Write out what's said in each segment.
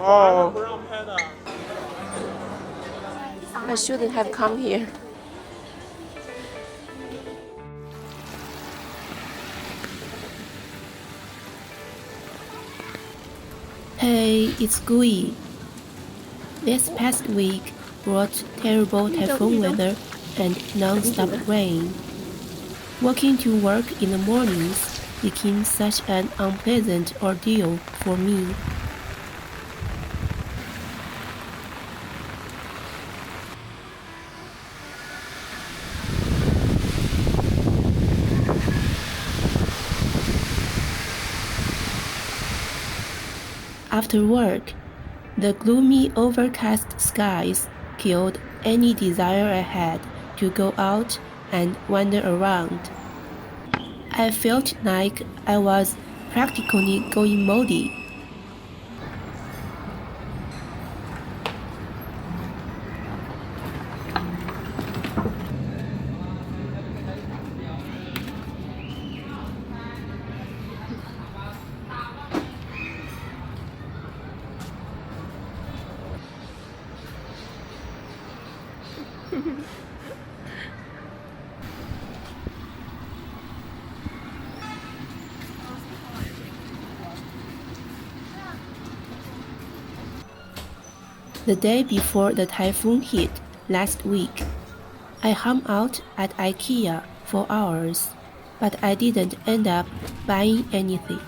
Oh, I shouldn't have come here. Hey, it's Gui. This past week brought terrible typhoon weather and non-stop rain. Walking to work in the mornings became such an unpleasant ordeal for me. After work, the gloomy overcast skies killed any desire I had to go out and wander around. I felt like I was practically going moldy. The day before the typhoon hit last week, I hung out at IKEA for hours, but I didn't end up buying anything.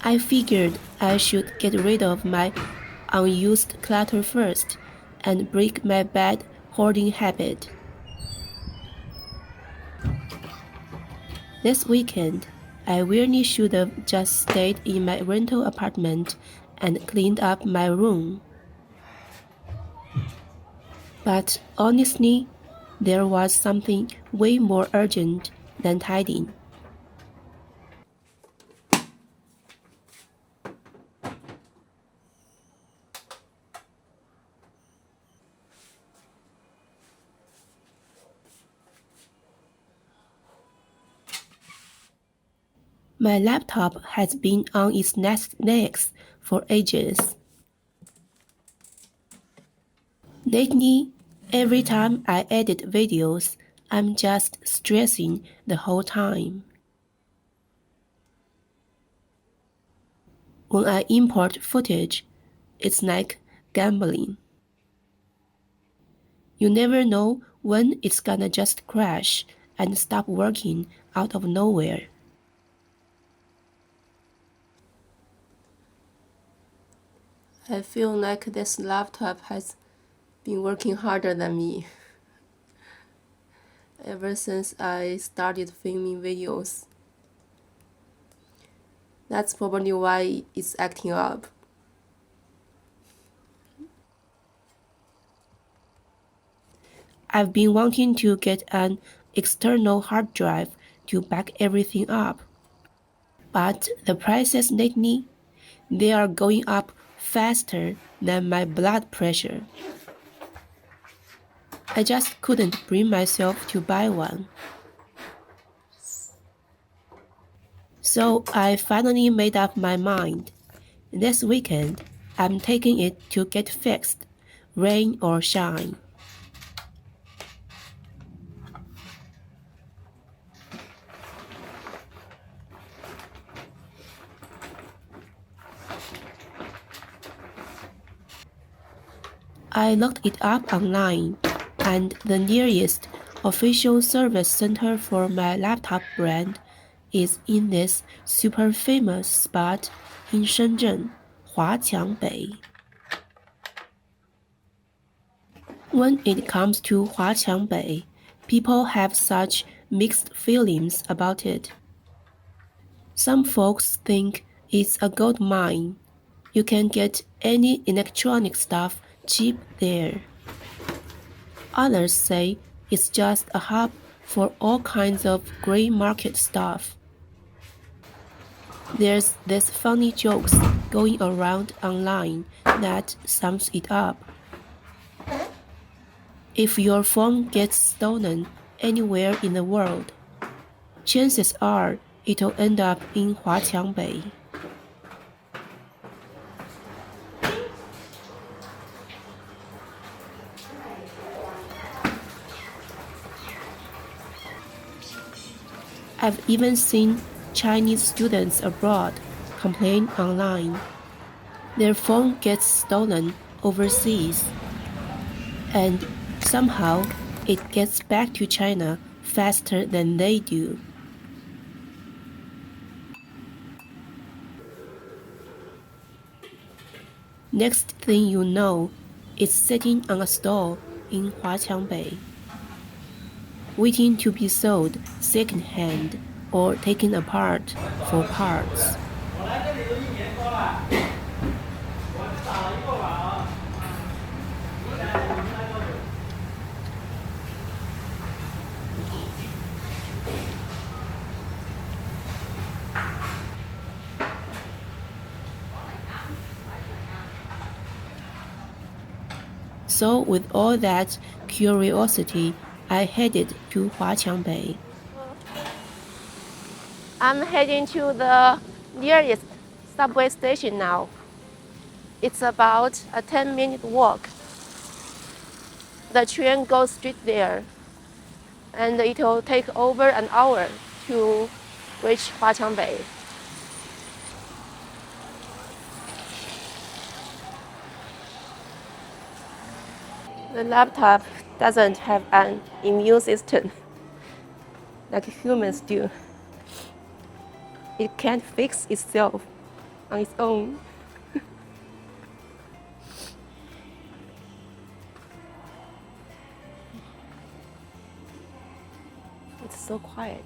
I figured I should get rid of my unused clutter first and break my bad hoarding habit. This weekend, I really should have just stayed in my rental apartment and cleaned up my room. But honestly, there was something way more urgent than tidying. My laptop has been on its legs for ages. Lately, every time I edit videos, I'm just stressing the whole time. When I import footage, it's like gambling. You never know when it's gonna just crash and stop working out of nowhere. I feel like this laptop has been working harder than me ever since I started filming videos. That's probably why it's acting up. I've been wanting to get an external hard drive to back everything up. But the prices lately, they are going up faster than my blood pressure. I just couldn't bring myself to buy one. So I finally made up my mind. This weekend, I'm taking it to get fixed, rain or shine. I looked it up online. and the nearest official service center for my laptop brand is in this super famous spot in Shenzhen, Huaqiangbei. When it comes to Huaqiangbei, people have such mixed feelings about it. Some folks think it's a gold mine. You can get any electronic stuff cheap there. Others say it's just a hub for all kinds of gray market stuff. There's this funny jokes going around online that sums it up. If your phone gets stolen anywhere in the world, chances are it'll end up in Huaqiangbei. I've even seen Chinese students abroad complain online. Their phone gets stolen overseas, and somehow it gets back to China faster than they do. Next thing you know, it's sitting on a stall in Huaqiangbei, waiting to be sold second-hand or taken apart for parts. So with all that curiosity, I headed to Huaqiangbei. I'm heading to the nearest subway station now. It's about a 10-minute walk. The train goes straight there, and it will take over an hour to reach Huaqiangbei. The laptop doesn't have an immune system like humans do. It can't fix itself on its own. It's so quiet.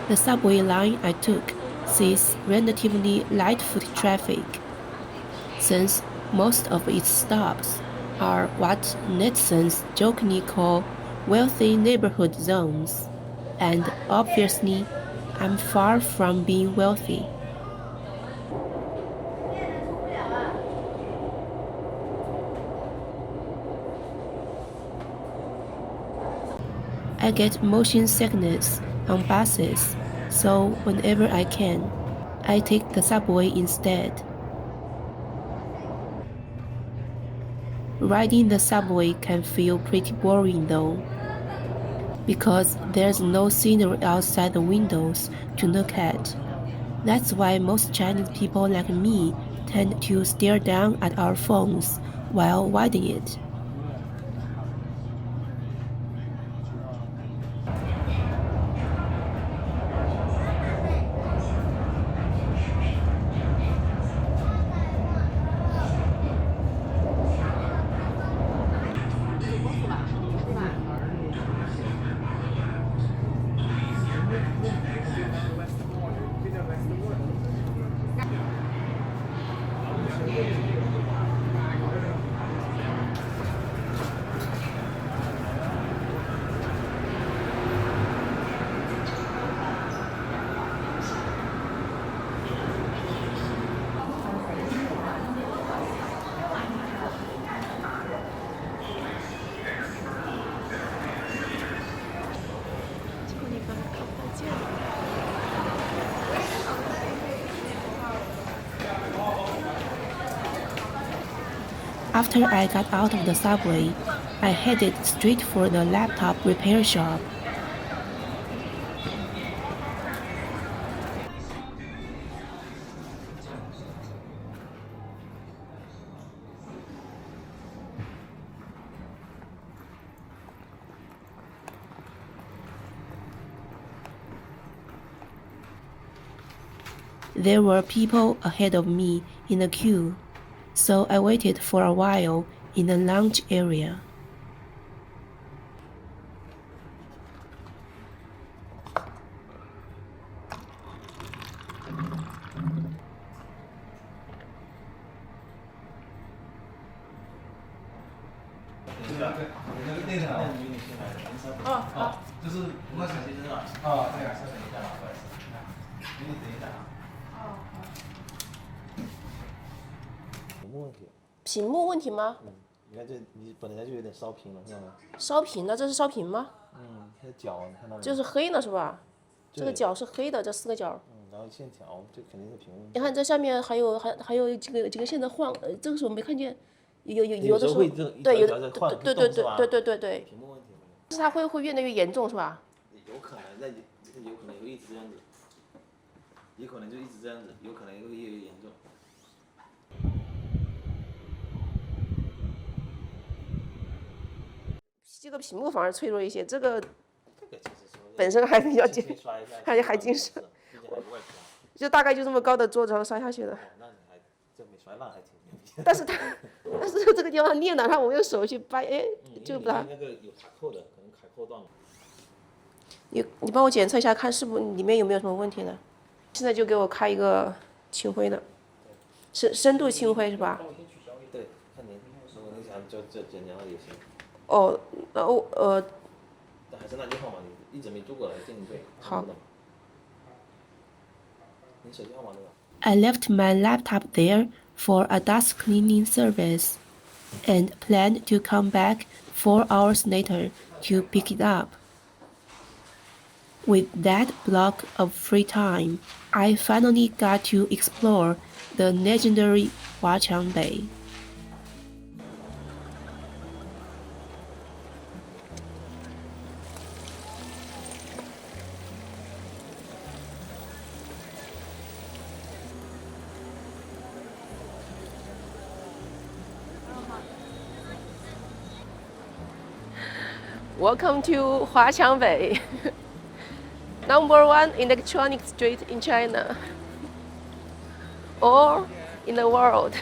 The subway line I took sees relatively light foot traffic, since most of its stops are what netizens jokingly call wealthy neighborhood zones, and obviously, I'm far from being wealthy. I get motion sickness on buses, so whenever I can, I take the subway instead. Riding the subway can feel pretty boring though, because there's no scenery outside the windows to look at. That's why most Chinese people like me tend to stare down at our phones while riding it. After I got out of the subway, I headed straight for the laptop repair shop. There were people ahead of me in the queue, so I waited for a while in the lounge area.屏幕问题吗？你看你本来就有点烧屏了，看到吗？烧屏了，这是烧屏吗？它的角你看到没？就是黑了是吧？这个角是黑的，这4个角。然后线条，这肯定是屏幕。你看这下面还有几个线在晃，这个时候没看见，有的时候会对有的对，屏幕问题。但是它会越来越严重是吧？有可能，那有可能会一直这样子，也可能就一直这样子，有可能会越来越严重。这个屏幕反而脆弱一些，这个其实本身还比较紧，还精神。就大概就这么高的桌子上摔下去的。那你还这没摔烂还挺牛逼。但是这个地方裂了，然后我用手去掰，哎，就把它。那个有卡扣的，可能卡扣断了。你帮我检测一下，看是不里面有没有什么问题呢？现在就给我开一个清灰的，深度清灰是吧？对，看您，如果你想就剪掉也行。哦，然后但还是那句话嘛，你一直没做过来建议对。好。你手机号码对吧？ I left my laptop there for a dust cleaning service and planned to come back 4 hours later to pick it up. With that block of free time, I finally got to explore the legendary Huaqiangbei. Welcome to Huaqiangbei, #1 electronic street in China, or in the world.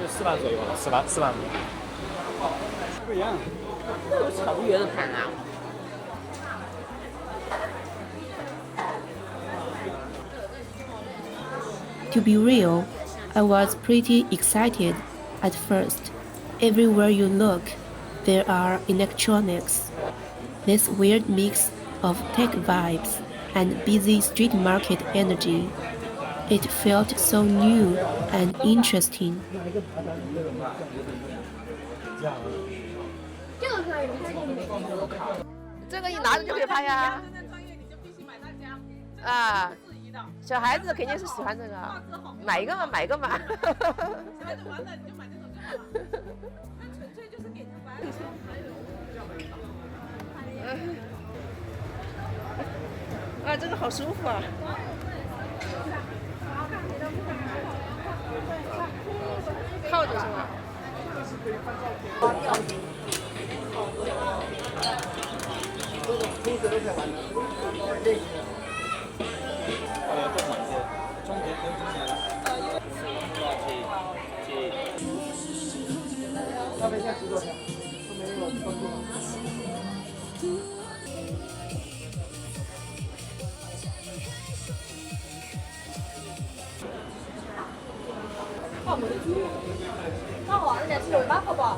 就4万左右了，4万。不一样。草原的盘啊。To be real, I was pretty excited at first. Everywhere you look, there are electronics. This weird mix of tech vibes and busy street market energy. It felt so new and interesting. 这个一拿着就可以拍呀。啊，小孩子肯定是喜欢这个，买一个嘛，买一个嘛。小孩子玩的你就买这种就好了，纯粹就是给他玩。啊，这个好舒服啊。靠着是吗？那好，人家是200好不好？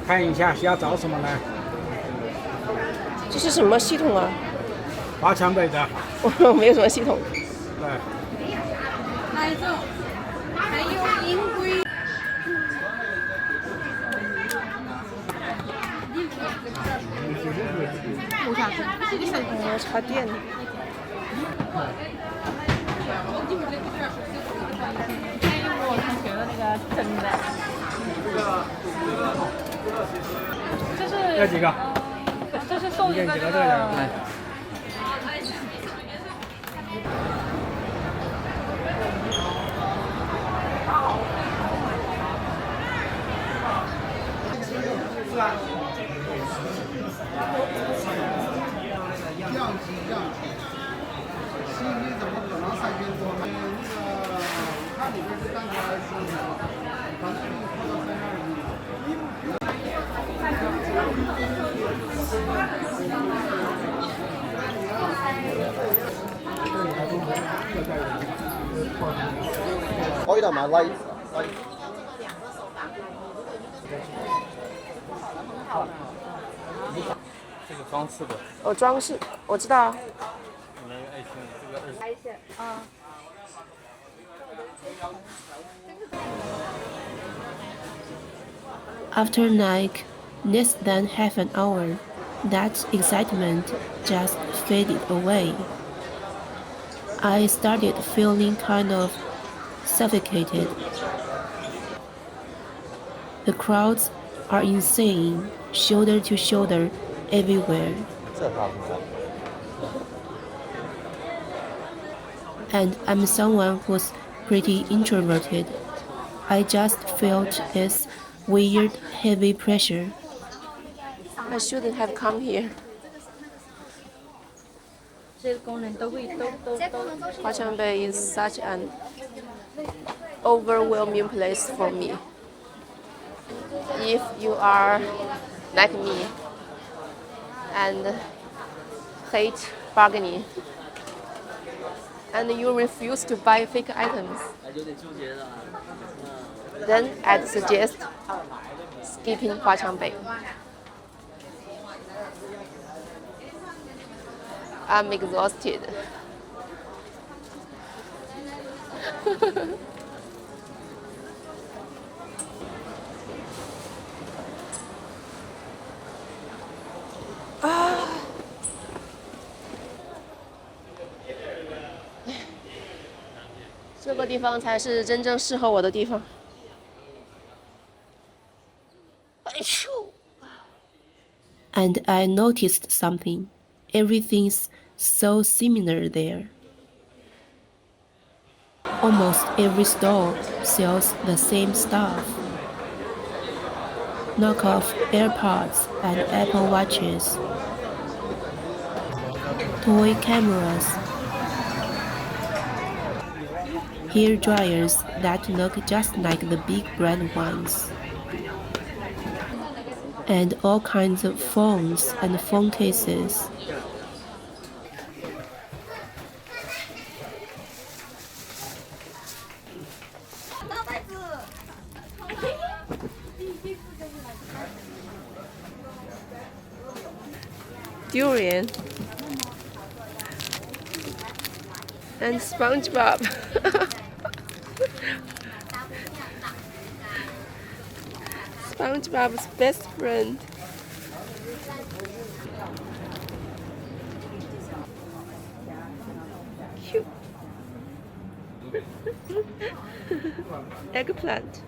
看一下需要找什么呢？这是什么系统啊？华强北的。我没有什么系统。对。哪一种？还有英规。插电。我同学的那个真的。这是。要几个？这是送一个这个。可以同埋威。这个装饰的。哦，装饰，我知道。我来个爱心，这个20。啊。After like less than half an hour, that excitement just faded away. I started feeling kind of suffocated. The crowds are insane, shoulder to shoulder, everywhere. And I'm someone who's pretty introverted. I just felt this weird, heavy pressure. I shouldn't have come here. 这些功能都会都。Huaqiangbei is such an overwhelming place for me. If you are like me and hate bargaining, and you refuse to buy fake items, then I'd suggest skipping Huaqiangbei. I'm exhausted. 这个地方才是真正适合我的地方。And I noticed something. Everything's so similar there. Almost every store sells the same stuff. Knockoff AirPods and Apple Watches. Toy cameras. Hair dryers that look just like the big brand ones. And all kinds of phones and phone cases. Durian and SpongeBob. SpongeBob's best friend. Cute. Eggplant.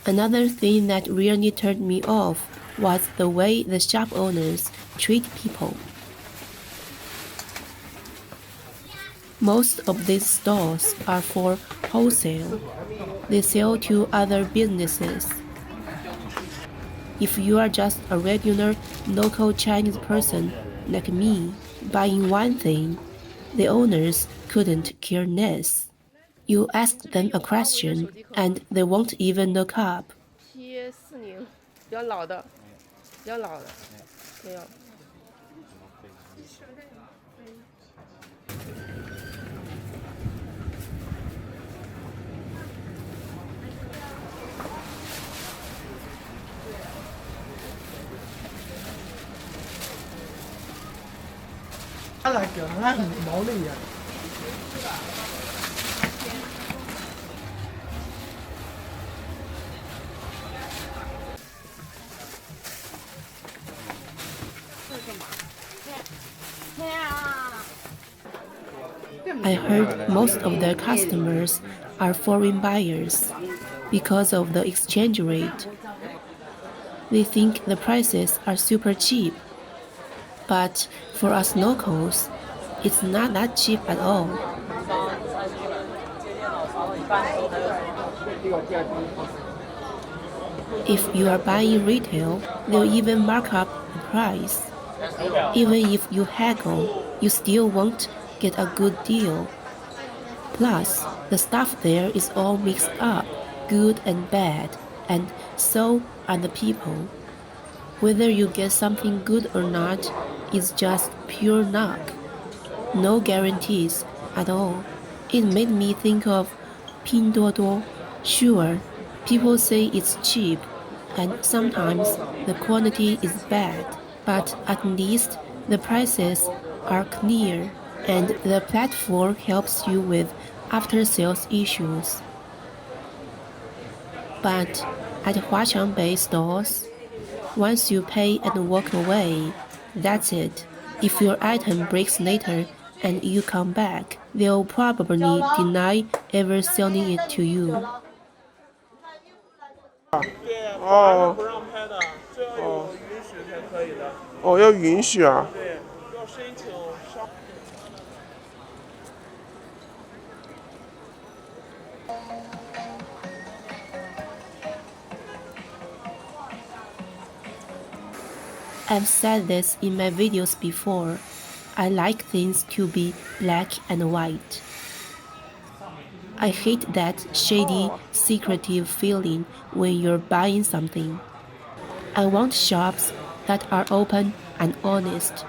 Another thing that really turned me off was the way the shop owners treat people. Most of these stores are for wholesale. They sell to other businesses. If you are just a regular local Chinese person like me buying one thing, the owners couldn't care less. You ask them a question and they won't even look up. P40，比较老的，比较老的，没有。他那个俺毛的呀。I heard most of their customers are foreign buyers because of the exchange rate. They think the prices are super cheap, but for us locals, it's not that cheap at all. If you are buying retail, they'll even mark up the price. Even if you haggle, you still won't get a good deal. Plus, the stuff there is all mixed up, good and bad, and so are the people. Whether you get something good or not is just pure luck. No guarantees at all. It made me think of Pinduoduo. Sure, people say it's cheap, and sometimes the quality is bad, but at least the prices are clear, and the platform helps you with after-sales issues. But at Huaqiangbei stores, once you pay and walk away, that's it. If your item breaks later and you come back, they'll probably deny ever selling it to you. 哦，不让拍的，这要有允许才可以的。哦，要允许啊？对，要申请商。I've said this in my videos before. I like things to be black and white. I hate that shady, secretive feeling when you're buying something. I want shops that are open and honest,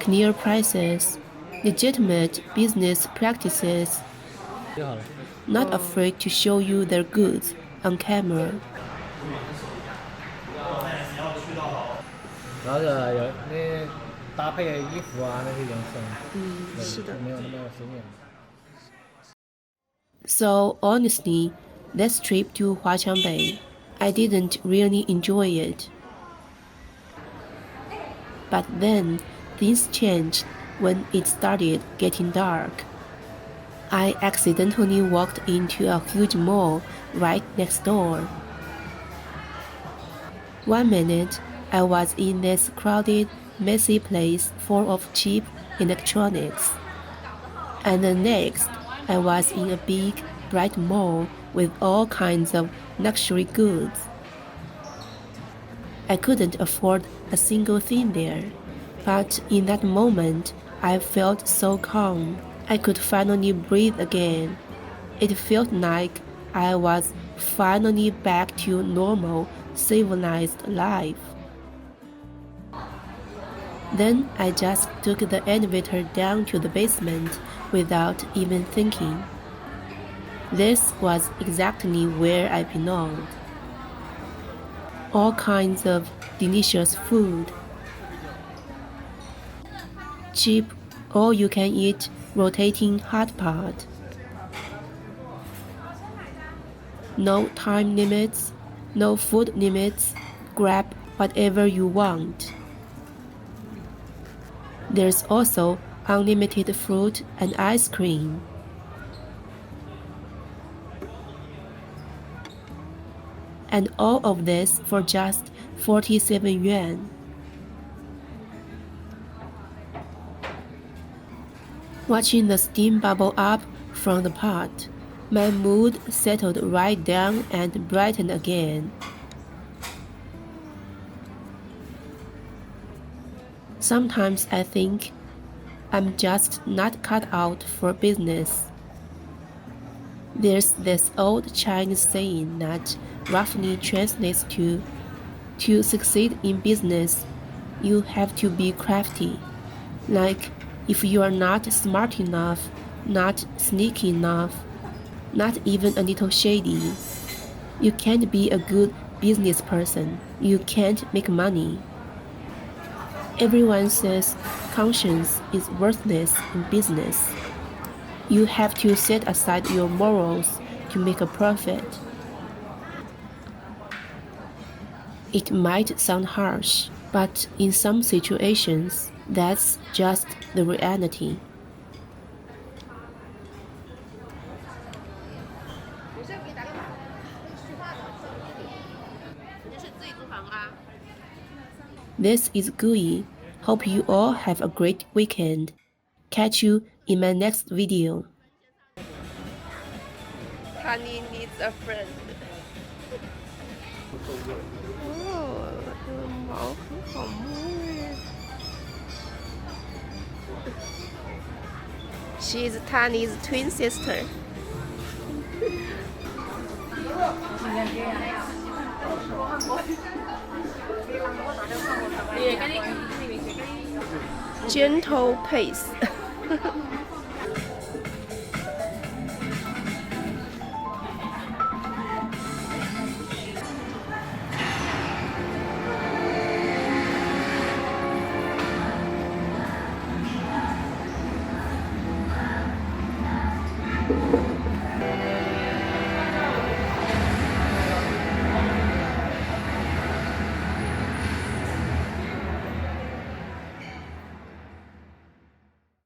clear prices, legitimate business practices, not afraid to show you their goods on camera. 然后有那搭配的衣服啊，那些颜色，是的，没有那么鲜艳。So honestly, this trip to Huaqiangbei, I didn't really enjoy it. But then things changed when it started getting dark. I accidentally walked into a huge mall right next door. 1 minute, I was in this crowded, messy place full of cheap electronics. And the next, I was in a big, bright mall with all kinds of luxury goods. I couldn't afford a single thing there, but in that moment, I felt so calm. I could finally breathe again. It felt like I was finally back to normal, civilized life. Then I just took the elevator down to the basement without even thinking. This was exactly where I belonged. All kinds of delicious food. Cheap, all-you-can-eat rotating hot pot. No time limits, no food limits, grab whatever you want. There's also unlimited fruit and ice cream. And all of this for just 47 yuan. Watching the steam bubble up from the pot, my mood settled right down and brightened again. Sometimes I think I'm just not cut out for business. There's this old Chinese saying that roughly translates to succeed in business, you have to be crafty. Like, if you are not smart enough, not sneaky enough, not even a little shady, you can't be a good business person. You can't make money. Everyone says conscience is worthless in business. You have to set aside your morals to make a profit. It might sound harsh, but in some situations, that's just the reality. 你是自己租房啊？ This is Gui. Hope you all have a great weekend. Catch you in my next video. Honey needs a friend. 哦，这个毛很好摸耶。She is Tani's twin sister. Gentle pace.